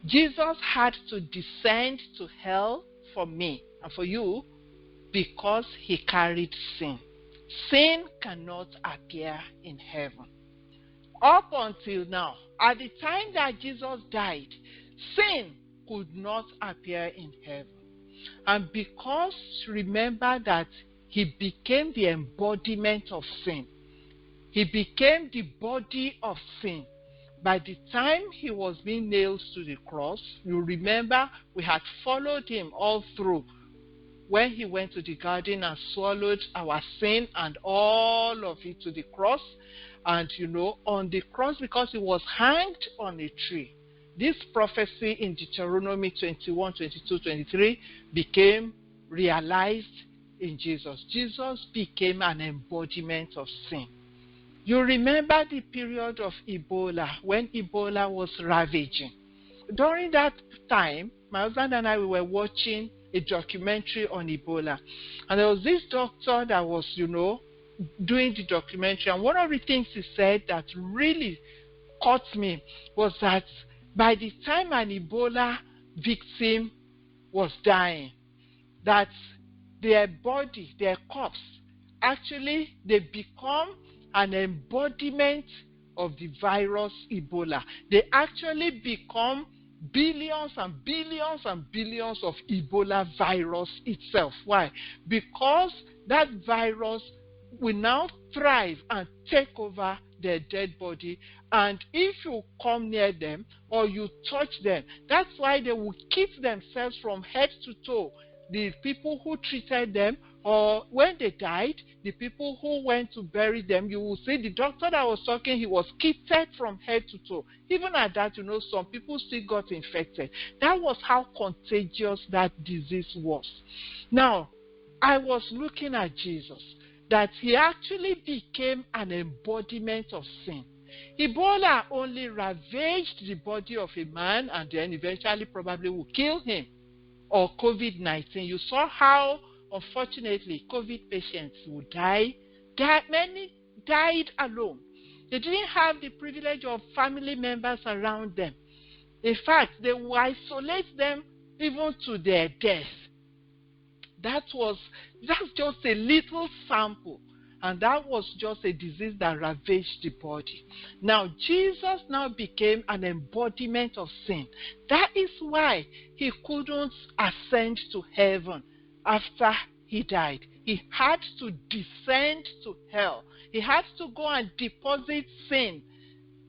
Jesus had to descend to hell for me and for you because he carried sin. Sin cannot appear in heaven. Up until now, at the time that Jesus died, sin could not appear in heaven. And because remember that he became the embodiment of sin, he became the body of sin. By the time he was being nailed to the cross, you remember we had followed him all through when he went to the garden and swallowed our sin and all of it to the cross. And on the cross, because he was hanged on a tree, this prophecy in Deuteronomy 21, 22, 23 became realized in Jesus. Jesus became an embodiment of sin. You remember the period of Ebola, when Ebola was ravaging. During that time, my husband and I, we were watching a documentary on Ebola. And there was this doctor that was, doing the documentary. And one of the things he said that really caught me was that by the time an Ebola victim was dying, that their body, their corpse, actually they become an embodiment of the virus Ebola. They actually become billions and billions and billions of Ebola virus itself. Why? Because that virus will now thrive and take over their dead body, and if you come near them or you touch them, that's why they will keep themselves from head to toe. The people who treated them, or when they died, the people who went to bury them, you will see the doctor that was talking, he was kitted from head to toe. Even at that, some people still got infected. That was how contagious that disease was. Now, I was looking at Jesus, that he actually became an embodiment of sin. Ebola only ravaged the body of a man and then eventually probably will kill him. Or COVID-19. You saw how, unfortunately, COVID patients would die. Many died alone. They didn't have the privilege of family members around them. In fact, they would isolate them even to their death. That's just a little sample. And that was just a disease that ravaged the body. Now, Jesus now became an embodiment of sin. That is why he couldn't ascend to heaven after he died. He had to descend to hell. He had to go and deposit sin.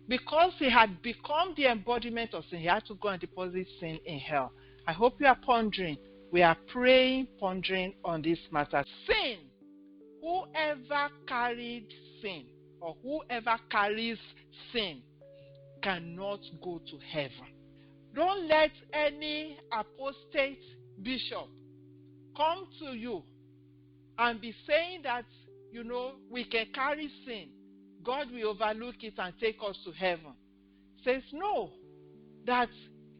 Because he had become the embodiment of sin, he had to go and deposit sin in hell. I hope you are pondering. We are praying, pondering on this matter. Sin. Whoever carried sin or whoever carries sin cannot go to heaven. Don't let any apostate bishop come to you and be saying that, we can carry sin. God will overlook it and take us to heaven. Says no, that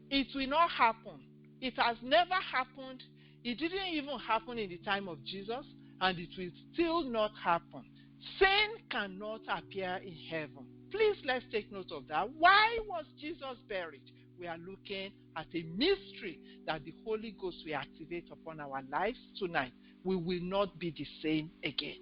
it will not happen. It has never happened. It didn't even happen in the time of Jesus. And it will still not happen. Sin cannot appear in heaven. Please, let's take note of that. Why was Jesus buried? We are looking at a mystery that the Holy Ghost will activate upon our lives tonight. We will not be the same again.